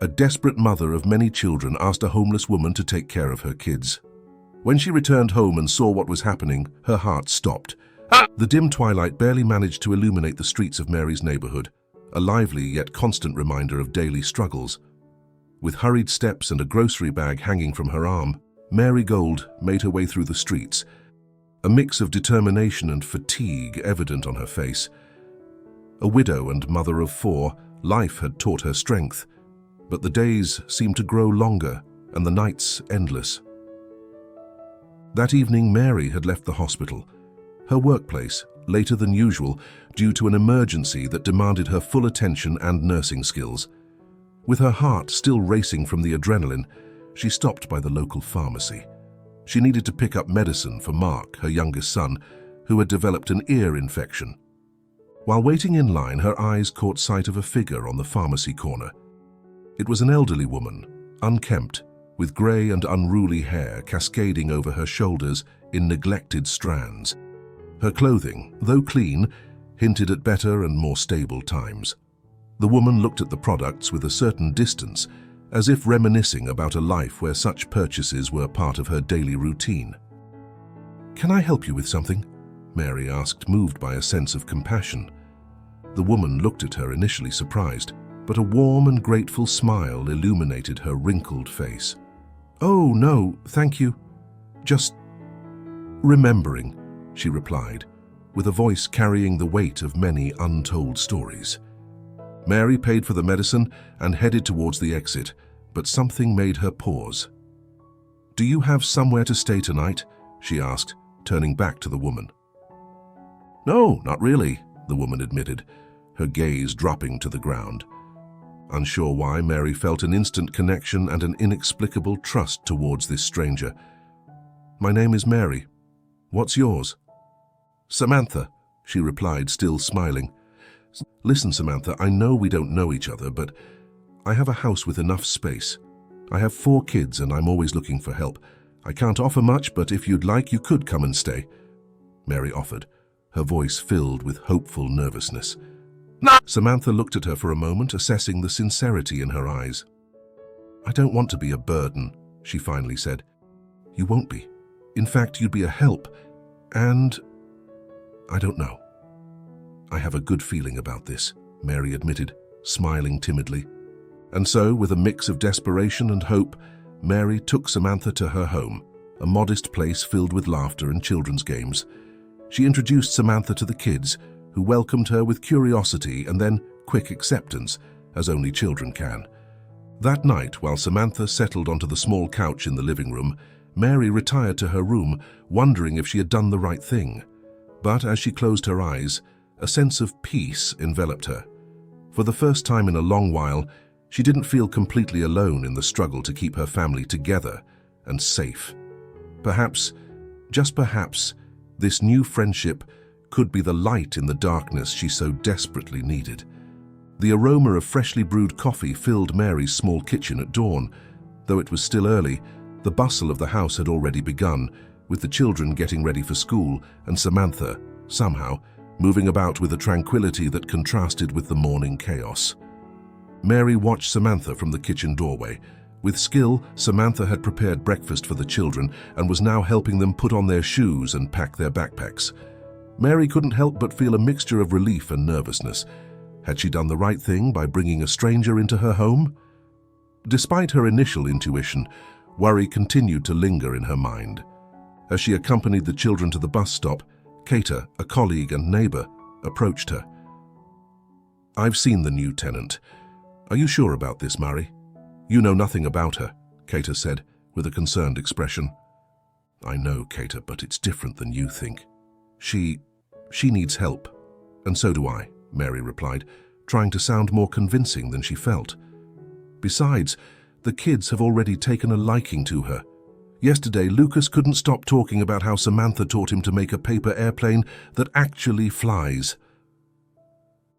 A desperate mother of many children asked a homeless woman to take care of her kids. When she returned home and saw what was happening, her heart stopped. The dim twilight barely managed to illuminate the streets of Mary's neighborhood, a lively yet constant reminder of daily struggles. With hurried steps and a grocery bag hanging from her arm, Mary Gold made her way through the streets, a mix of determination and fatigue evident on her face. A widow and mother of 4, life had taught her strength, but the days seemed to grow longer and the nights endless. That evening, Mary had left the hospital, her workplace, later than usual due to an emergency that demanded her full attention and nursing skills. With her heart still racing from the adrenaline, she stopped by the local pharmacy. She needed to pick up medicine for Mark, her youngest son, who had developed an ear infection. While waiting in line, her eyes caught sight of a figure on the pharmacy corner. It was an elderly woman, unkempt, with grey and unruly hair cascading over her shoulders in neglected strands. Her clothing, though clean, hinted at better and more stable times. The woman looked at the products with a certain distance, as if reminiscing about a life where such purchases were part of her daily routine. "Can I help you with something?" Mary asked, moved by a sense of compassion. The woman looked at her, initially surprised, but a warm and grateful smile illuminated her wrinkled face. "Oh, no, thank you. Just remembering," she replied, with a voice carrying the weight of many untold stories. Mary paid for the medicine and headed towards the exit, but something made her pause. "Do you have somewhere to stay tonight?" she asked, turning back to the woman. "No, not really," the woman admitted, her gaze dropping to the ground. Unsure why, Mary felt an instant connection and an inexplicable trust towards this stranger. "My name is Mary. What's yours?" "Samantha," she replied, still smiling. "Listen, Samantha, I know we don't know each other, but I have a house with enough space. I have 4 kids and I'm always looking for help. I can't offer much, but if you'd like, you could come and stay," Mary offered, her voice filled with hopeful nervousness. "No!" Samantha looked at her for a moment, assessing the sincerity in her eyes. "I don't want to be a burden," she finally said. "You won't be. In fact, you'd be a help. And I don't know. I have a good feeling about this," Mary admitted, smiling timidly. And so, with a mix of desperation and hope, Mary took Samantha to her home, a modest place filled with laughter and children's games. She introduced Samantha to the kids, who welcomed her with curiosity and then quick acceptance, as only children can. That night, while Samantha settled onto the small couch in the living room, Mary retired to her room, wondering if she had done the right thing. But as she closed her eyes, a sense of peace enveloped her. For the first time in a long while, she didn't feel completely alone in the struggle to keep her family together and safe. Perhaps, just perhaps, this new friendship could be the light in the darkness she so desperately needed. The aroma of freshly brewed coffee filled Mary's small kitchen at dawn. Though it was still early, the bustle of the house had already begun, with the children getting ready for school and Samantha, somehow, moving about with a tranquility that contrasted with the morning chaos. Mary watched Samantha from the kitchen doorway. With skill, Samantha had prepared breakfast for the children and was now helping them put on their shoes and pack their backpacks. Mary couldn't help but feel a mixture of relief and nervousness. Had she done the right thing by bringing a stranger into her home? Despite her initial intuition, worry continued to linger in her mind. As she accompanied the children to the bus stop, Kater, a colleague and neighbor, approached her. "I've seen the new tenant. Are you sure about this, Mary?" "You know nothing about her," Kater said, with a concerned expression. "I know, Kater, but it's different than you think. She needs help, and so do I," Mary replied, trying to sound more convincing than she felt. "Besides, the kids have already taken a liking to her. Yesterday, Lucas couldn't stop talking about how Samantha taught him to make a paper airplane that actually flies."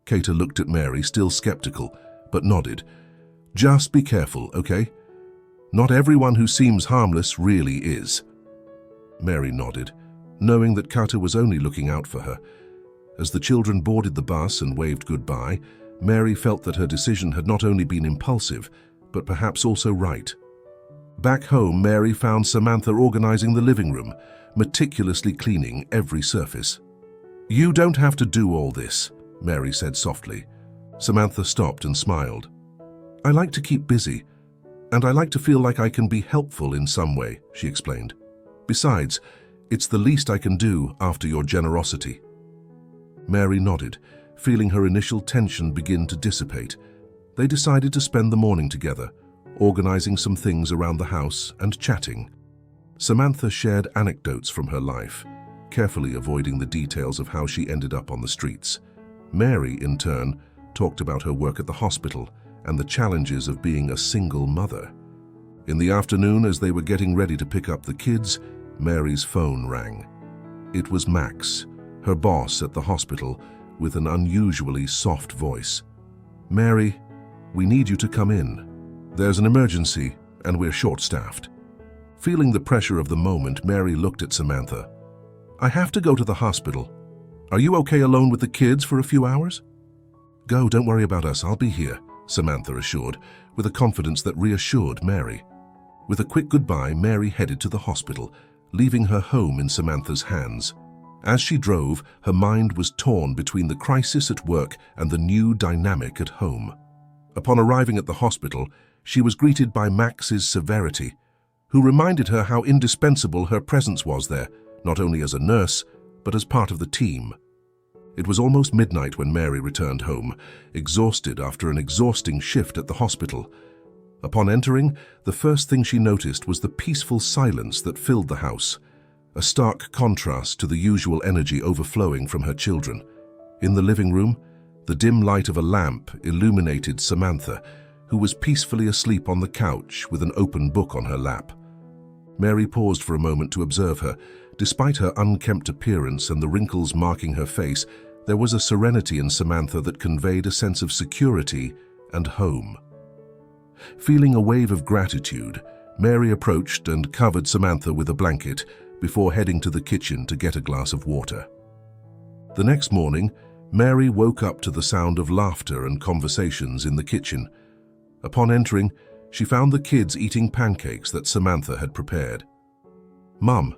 Kater looked at Mary, still skeptical, but nodded. "Just be careful, okay? Not everyone who seems harmless really is." Mary nodded, knowing that Kater was only looking out for her. As the children boarded the bus and waved goodbye, Mary felt that her decision had not only been impulsive, but perhaps also right. Back home, Mary found Samantha organizing the living room, meticulously cleaning every surface. "You don't have to do all this," Mary said softly. Samantha stopped and smiled. "I like to keep busy, and I like to feel like I can be helpful in some way," she explained. "Besides, it's the least I can do after your generosity." Mary nodded, feeling her initial tension begin to dissipate. They decided to spend the morning together, organizing some things around the house and chatting. Samantha shared anecdotes from her life, carefully avoiding the details of how she ended up on the streets. Mary, in turn, talked about her work at the hospital and the challenges of being a single mother. In the afternoon, as they were getting ready to pick up the kids, Mary's phone rang. It was Max, her boss at the hospital, with an unusually soft voice. "Mary, we need you to come in. There's an emergency, and we're short-staffed." Feeling the pressure of the moment, Mary looked at Samantha. "I have to go to the hospital. Are you okay alone with the kids for a few hours?" "Go, don't worry about us, I'll be here," Samantha assured, with a confidence that reassured Mary. With a quick goodbye, Mary headed to the hospital, leaving her home in Samantha's hands. As she drove, her mind was torn between the crisis at work and the new dynamic at home. Upon arriving at the hospital, she was greeted by Max's severity, who reminded her how indispensable her presence was there, not only as a nurse, but as part of the team. It was almost midnight when Mary returned home, exhausted after an exhausting shift at the hospital. Upon entering, the first thing she noticed was the peaceful silence that filled the house, a stark contrast to the usual energy overflowing from her children. In the living room, the dim light of a lamp illuminated Samantha, who was peacefully asleep on the couch with an open book on her lap. Mary paused for a moment to observe her. Despite her unkempt appearance and the wrinkles marking her face, there was a serenity in Samantha that conveyed a sense of security and home. Feeling a wave of gratitude, Mary approached and covered Samantha with a blanket before heading to the kitchen to get a glass of water. The next morning, Mary woke up to the sound of laughter and conversations in the kitchen. Upon entering, she found the kids eating pancakes that Samantha had prepared. "Mum,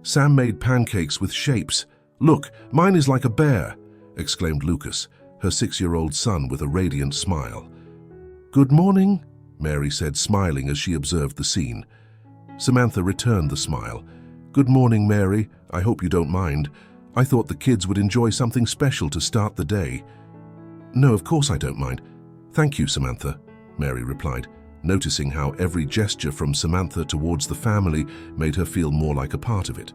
Sam made pancakes with shapes. Look, mine is like a bear," exclaimed Lucas, her 6-year-old son, with a radiant smile. "Good morning," Mary said, smiling as she observed the scene. Samantha returned the smile. "Good morning, Mary. I hope you don't mind. I thought the kids would enjoy something special to start the day." "No, of course I don't mind. Thank you, Samantha," Mary replied, noticing how every gesture from Samantha towards the family made her feel more like a part of it.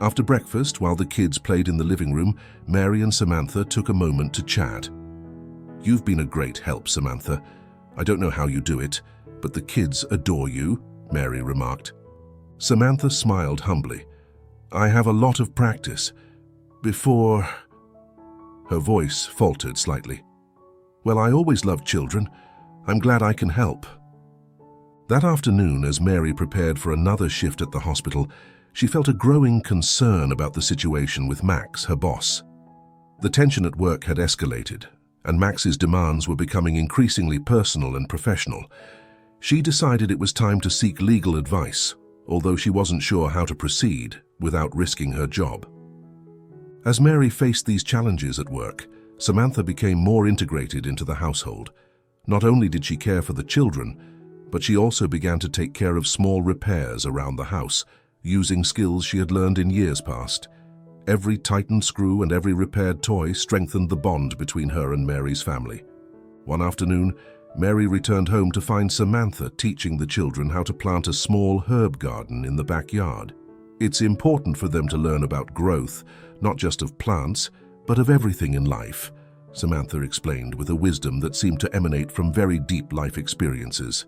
After breakfast, while the kids played in the living room, Mary and Samantha took a moment to chat. "You've been a great help, Samantha. I don't know how you do it, but the kids adore you," Mary remarked. Samantha smiled humbly. "I have a lot of practice. Before—" Her voice faltered slightly. "Well, I always loved children. I'm glad I can help." That afternoon, as Mary prepared for another shift at the hospital, she felt a growing concern about the situation with Max, her boss. The tension at work had escalated, and Max's demands were becoming increasingly personal and professional. She decided it was time to seek legal advice, although she wasn't sure how to proceed without risking her job. As Mary faced these challenges at work, Samantha became more integrated into the household. Not only did she care for the children, but she also began to take care of small repairs around the house, using skills she had learned in years past. Every tightened screw and every repaired toy strengthened the bond between her and Mary's family. One afternoon, Mary returned home to find Samantha teaching the children how to plant a small herb garden in the backyard. "It's important for them to learn about growth, not just of plants, but of everything in life," Samantha explained with a wisdom that seemed to emanate from very deep life experiences.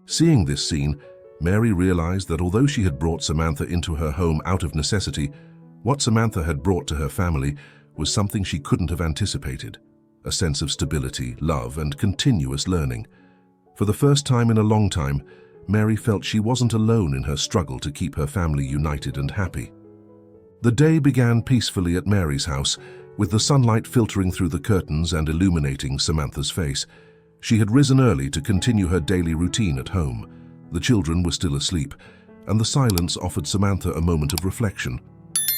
Seeing this scene, Mary realized that although she had brought Samantha into her home out of necessity, what Samantha had brought to her family was something she couldn't have anticipated: a sense of stability, love, and continuous learning. For the first time in a long time, Mary felt she wasn't alone in her struggle to keep her family united and happy. The day began peacefully at Mary's house, with the sunlight filtering through the curtains and illuminating Samantha's face. She had risen early to continue her daily routine at home. The children were still asleep, and the silence offered Samantha a moment of reflection.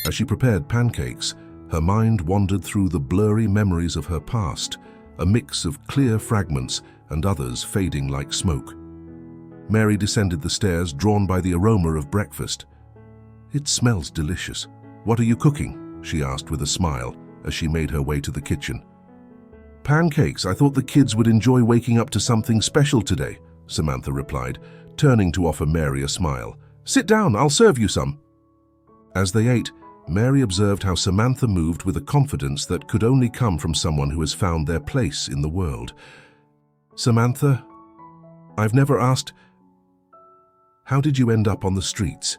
As she prepared pancakes, her mind wandered through the blurry memories of her past, a mix of clear fragments and others fading like smoke. Mary descended the stairs, drawn by the aroma of breakfast. "It smells delicious. What are you cooking?" she asked with a smile as she made her way to the kitchen. "Pancakes. I thought the kids would enjoy waking up to something special today," Samantha replied, turning to offer Mary a smile. "Sit down, I'll serve you some." As they ate, Mary observed how Samantha moved with a confidence that could only come from someone who has found their place in the world. "Samantha, I've never asked, how did you end up on the streets?"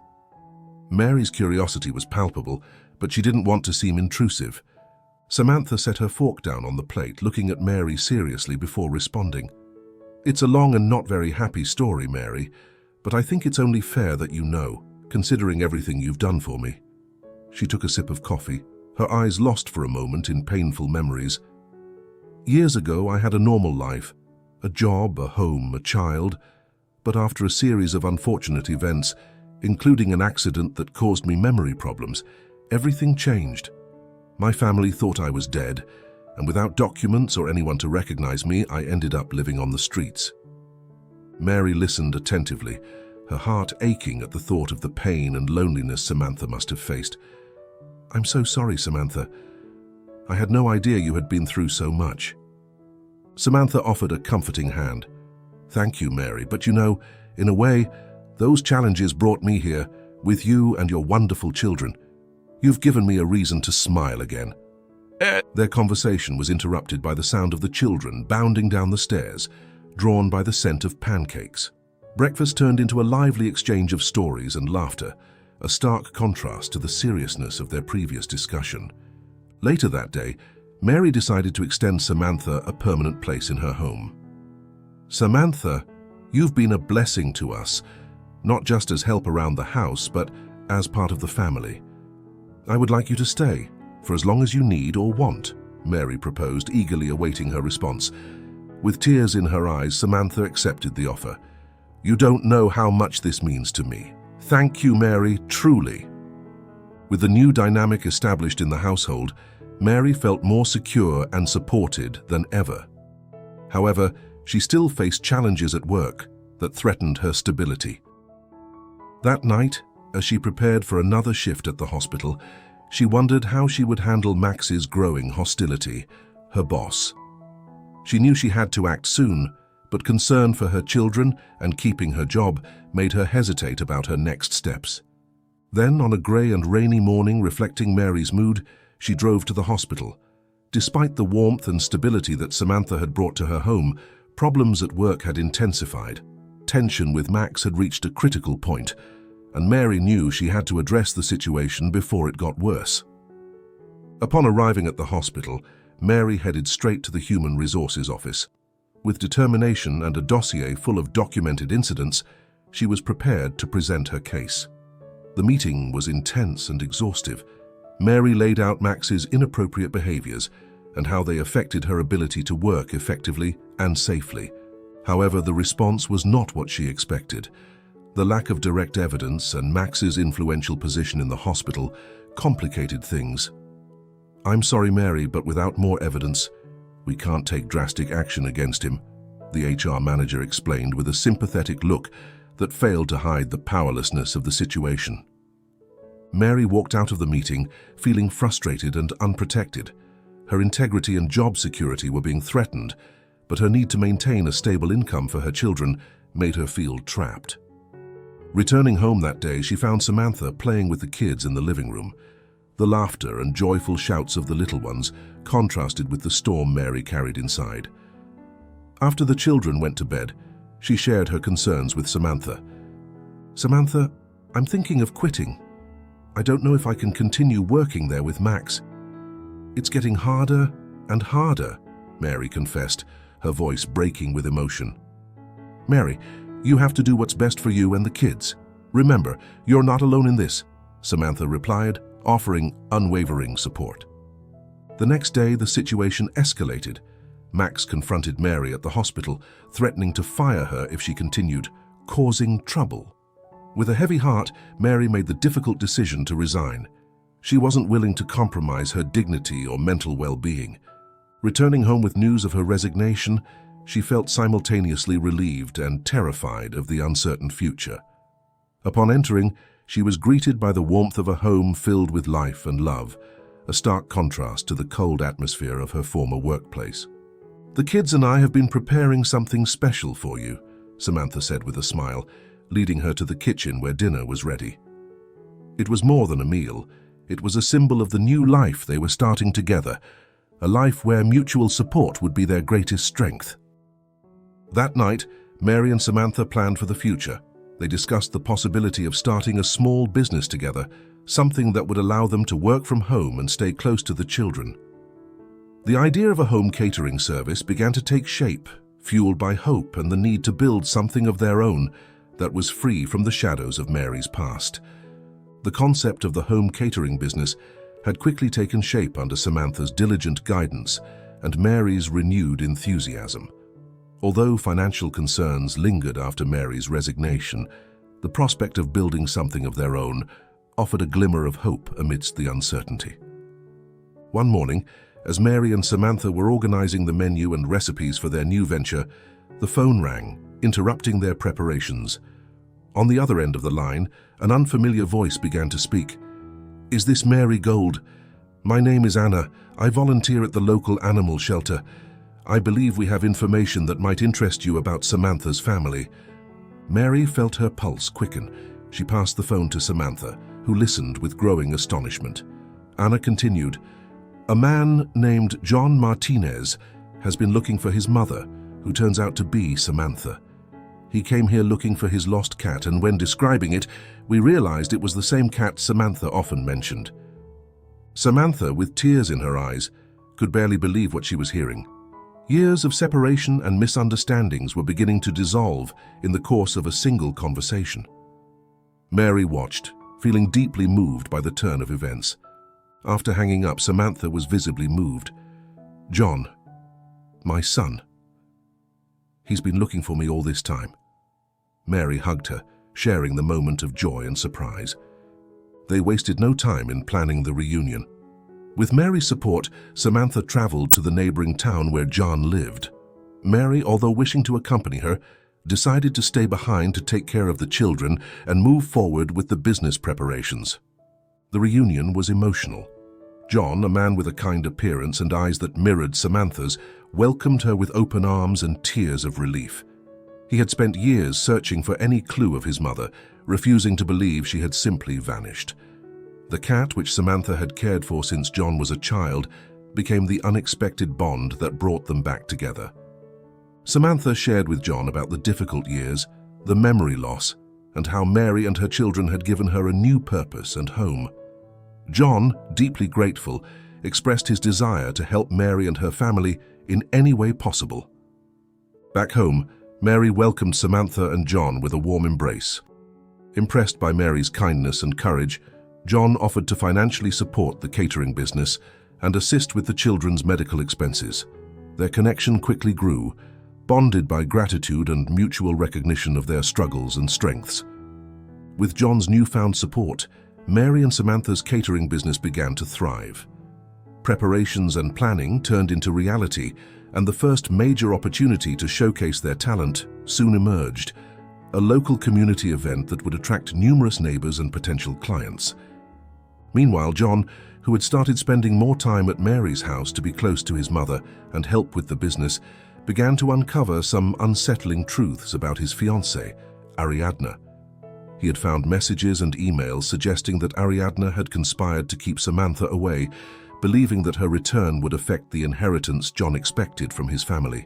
Mary's curiosity was palpable, but she didn't want to seem intrusive. Samantha set her fork down on the plate, looking at Mary seriously before responding. "It's a long and not very happy story, Mary, but I think it's only fair that you know, considering everything you've done for me." She took a sip of coffee, her eyes lost for a moment in painful memories. "Years ago, I had a normal life, a job, a home, a child, but after a series of unfortunate events, including an accident that caused me memory problems, everything changed. My family thought I was dead, and without documents or anyone to recognize me, I ended up living on the streets." Mary listened attentively, her heart aching at the thought of the pain and loneliness Samantha must have faced. "I'm so sorry, Samantha. I had no idea you had been through so much." Samantha offered a comforting hand. "Thank you, Mary, but you know, in a way, those challenges brought me here, with you and your wonderful children. You've given me a reason to smile again." Their conversation was interrupted by the sound of the children bounding down the stairs, drawn by the scent of pancakes. Breakfast turned into a lively exchange of stories and laughter, a stark contrast to the seriousness of their previous discussion. Later that day, Mary decided to extend Samantha a permanent place in her home. "Samantha, you've been a blessing to us, not just as help around the house, but as part of the family. I would like you to stay, for as long as you need or want," Mary proposed, eagerly awaiting her response. With tears in her eyes, Samantha accepted the offer. "You don't know how much this means to me. Thank you, Mary, truly." With the new dynamic established in the household, Mary felt more secure and supported than ever. However, she still faced challenges at work that threatened her stability. That night, as she prepared for another shift at the hospital, she wondered how she would handle Max's growing hostility, her boss. She knew she had to act soon, but concern for her children and keeping her job made her hesitate about her next steps. Then, on a grey and rainy morning reflecting Mary's mood, she drove to the hospital. Despite the warmth and stability that Samantha had brought to her home, problems at work had intensified. Tension with Max had reached a critical point, and Mary knew she had to address the situation before it got worse. Upon arriving at the hospital, Mary headed straight to the Human Resources office. With determination and a dossier full of documented incidents, she was prepared to present her case. The meeting was intense and exhaustive. Mary laid out Max's inappropriate behaviors and how they affected her ability to work effectively and safely. However, the response was not what she expected. The lack of direct evidence and Max's influential position in the hospital complicated things. "I'm sorry, Mary, but without more evidence, we can't take drastic action against him," the HR manager explained with a sympathetic look that failed to hide the powerlessness of the situation. Mary walked out of the meeting feeling frustrated and unprotected. Her integrity and job security were being threatened, but her need to maintain a stable income for her children made her feel trapped. Returning home that day, she found Samantha playing with the kids in the living room. The laughter and joyful shouts of the little ones contrasted with the storm Mary carried inside. After the children went to bed, she shared her concerns with Samantha. "Samantha, I'm thinking of quitting. I don't know if I can continue working there with Max. It's getting harder and harder," Mary confessed, her voice breaking with emotion. "Mary, you have to do what's best for you and the kids. Remember, you're not alone in this," Samantha replied, offering unwavering support. The next day, the situation escalated. Max confronted Mary at the hospital, threatening to fire her if she continued, causing trouble. With a heavy heart, Mary made the difficult decision to resign. She wasn't willing to compromise her dignity or mental well-being. Returning home with news of her resignation, she felt simultaneously relieved and terrified of the uncertain future. Upon entering, she was greeted by the warmth of a home filled with life and love, a stark contrast to the cold atmosphere of her former workplace. "The kids and I have been preparing something special for you," Samantha said with a smile, leading her to the kitchen where dinner was ready. It was more than a meal. It was a symbol of the new life they were starting together, a life where mutual support would be their greatest strength. That night, Mary and Samantha planned for the future. They discussed the possibility of starting a small business together, something that would allow them to work from home and stay close to the children. The idea of a home catering service began to take shape, fueled by hope and the need to build something of their own that was free from the shadows of Mary's past. The concept of the home catering business had quickly taken shape under Samantha's diligent guidance and Mary's renewed enthusiasm. Although financial concerns lingered after Mary's resignation, the prospect of building something of their own offered a glimmer of hope amidst the uncertainty. One morning, as Mary and Samantha were organizing the menu and recipes for their new venture, the phone rang, interrupting their preparations. On the other end of the line, an unfamiliar voice began to speak. "Is this Mary Gold? My name is Anna. I volunteer at the local animal shelter. I believe we have information that might interest you about Samantha's family." Mary felt her pulse quicken. She passed the phone to Samantha, who listened with growing astonishment. Anna continued, "A man named John Martinez has been looking for his mother, who turns out to be Samantha. He came here looking for his lost cat, and when describing it, we realized it was the same cat Samantha often mentioned." Samantha, with tears in her eyes, could barely believe what she was hearing. Years of separation and misunderstandings were beginning to dissolve in the course of a single conversation. Mary watched, feeling deeply moved by the turn of events. After hanging up, Samantha was visibly moved. "John, my son. He's been looking for me all this time." Mary hugged her, sharing the moment of joy and surprise. They wasted no time in planning the reunion. With Mary's support, Samantha traveled to the neighboring town where John lived. Mary, although wishing to accompany her, decided to stay behind to take care of the children and move forward with the business preparations. The reunion was emotional. John, a man with a kind appearance and eyes that mirrored Samantha's, welcomed her with open arms and tears of relief. He had spent years searching for any clue of his mother, refusing to believe she had simply vanished. The cat, which Samantha had cared for since John was a child, became the unexpected bond that brought them back together. Samantha shared with John about the difficult years, the memory loss, and how Mary and her children had given her a new purpose and home. John, deeply grateful, expressed his desire to help Mary and her family in any way possible. Back home, Mary welcomed Samantha and John with a warm embrace. Impressed by Mary's kindness and courage, John offered to financially support the catering business and assist with the children's medical expenses. Their connection quickly grew, bonded by gratitude and mutual recognition of their struggles and strengths. With John's newfound support, Mary and Samantha's catering business began to thrive. Preparations and planning turned into reality, and the first major opportunity to showcase their talent soon emerged, a local community event that would attract numerous neighbors and potential clients. Meanwhile, John, who had started spending more time at Mary's house to be close to his mother and help with the business, began to uncover some unsettling truths about his fiancée, Ariadna. He had found messages and emails suggesting that Ariadna had conspired to keep Samantha away, believing that her return would affect the inheritance John expected from his family.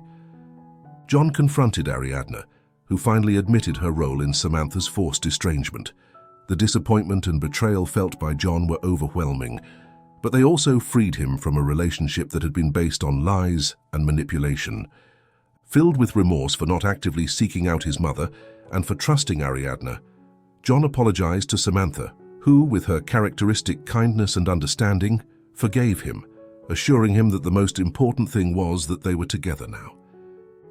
John confronted Ariadna, who finally admitted her role in Samantha's forced estrangement. The disappointment and betrayal felt by John were overwhelming, but they also freed him from a relationship that had been based on lies and manipulation. Filled with remorse for not actively seeking out his mother and for trusting Ariadna, John apologized to Samantha, who, with her characteristic kindness and understanding, forgave him, assuring him that the most important thing was that they were together now.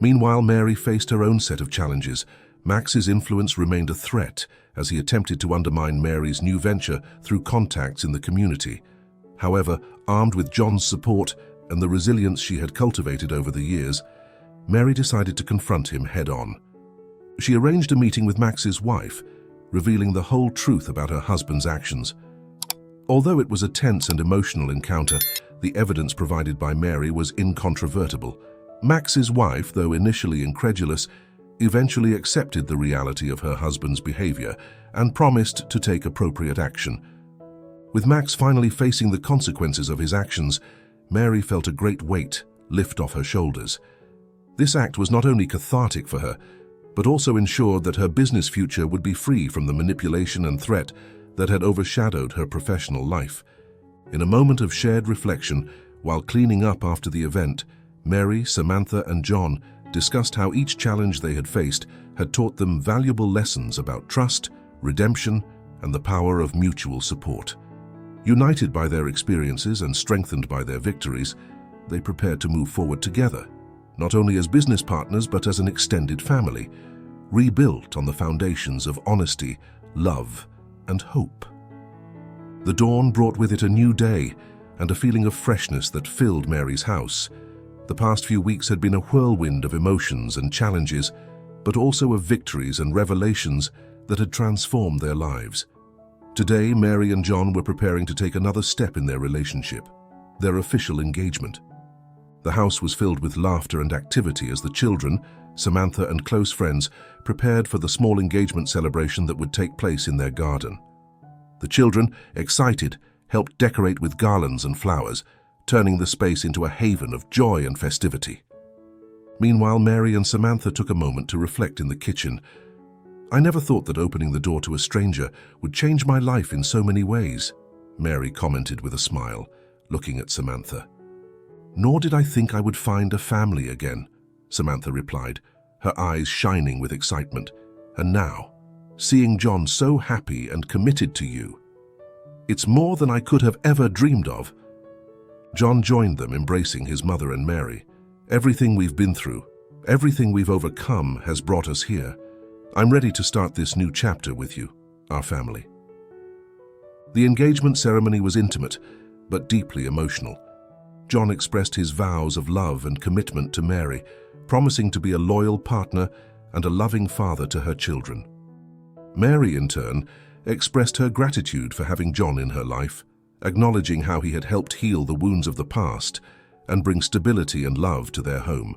Meanwhile, Mary faced her own set of challenges. Max's influence remained a threat as he attempted to undermine Mary's new venture through contacts in the community. However, armed with John's support and the resilience she had cultivated over the years, Mary decided to confront him head-on. She arranged a meeting with Max's wife, revealing the whole truth about her husband's actions. Although it was a tense and emotional encounter, the evidence provided by Mary was incontrovertible. Max's wife, though initially incredulous, eventually accepted the reality of her husband's behavior and promised to take appropriate action. With Max finally facing the consequences of his actions, Mary felt a great weight lift off her shoulders. This act was not only cathartic for her, but also ensured that her business future would be free from the manipulation and threat that had overshadowed her professional life. In a moment of shared reflection, while cleaning up after the event, Mary, Samantha, and John discussed how each challenge they had faced had taught them valuable lessons about trust, redemption, and the power of mutual support. United by their experiences and strengthened by their victories, they prepared to move forward together, not only as business partners but as an extended family, rebuilt on the foundations of honesty, love, and hope. The dawn brought with it a new day and a feeling of freshness that filled Mary's house. The past few weeks had been a whirlwind of emotions and challenges, but also of victories and revelations that had transformed their lives. Today, Mary and John were preparing to take another step in their relationship, their official engagement. The house was filled with laughter and activity as the children, Samantha and close friends, prepared for the small engagement celebration that would take place in their garden. The children, excited, helped decorate with garlands and flowers, turning the space into a haven of joy and festivity. Meanwhile, Mary and Samantha took a moment to reflect in the kitchen. "I never thought that opening the door to a stranger would change my life in so many ways," Mary commented with a smile, looking at Samantha. "Nor did I think I would find a family again," Samantha replied, her eyes shining with excitement. "And now, seeing John so happy and committed to you, it's more than I could have ever dreamed of." John joined them, embracing his mother and Mary. "Everything we've been through, everything we've overcome has brought us here. I'm ready to start this new chapter with you, our family." The engagement ceremony was intimate, but deeply emotional. John expressed his vows of love and commitment to Mary, promising to be a loyal partner and a loving father to her children. Mary, in turn, expressed her gratitude for having John in her life, acknowledging how he had helped heal the wounds of the past and bring stability and love to their home.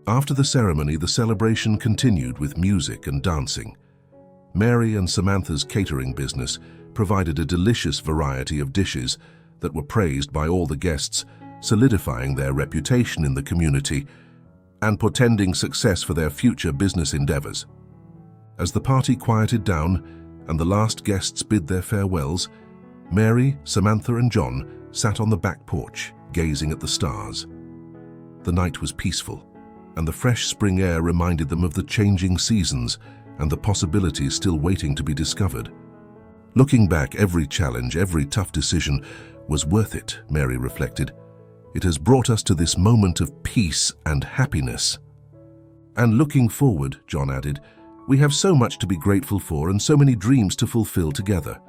After the ceremony, the celebration continued with music and dancing. Mary and Samantha's catering business provided a delicious variety of dishes that were praised by all the guests, solidifying their reputation in the community and portending success for their future business endeavors. As the party quieted down and the last guests bid their farewells, Mary, Samantha, and John sat on the back porch, gazing at the stars. The night was peaceful, and the fresh spring air reminded them of the changing seasons and the possibilities still waiting to be discovered. Looking back, every challenge, every tough decision was worth it, Mary reflected. It has brought us to this moment of peace and happiness. And looking forward, John added, we have so much to be grateful for and so many dreams to fulfill together.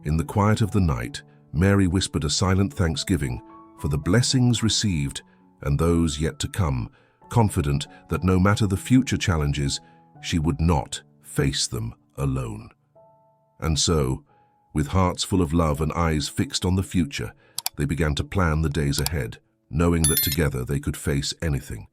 In the quiet of the night, Mary whispered a silent thanksgiving for the blessings received and those yet to come, confident that no matter the future challenges, she would not face them alone. And so, with hearts full of love and eyes fixed on the future, they began to plan the days ahead, knowing that together they could face anything.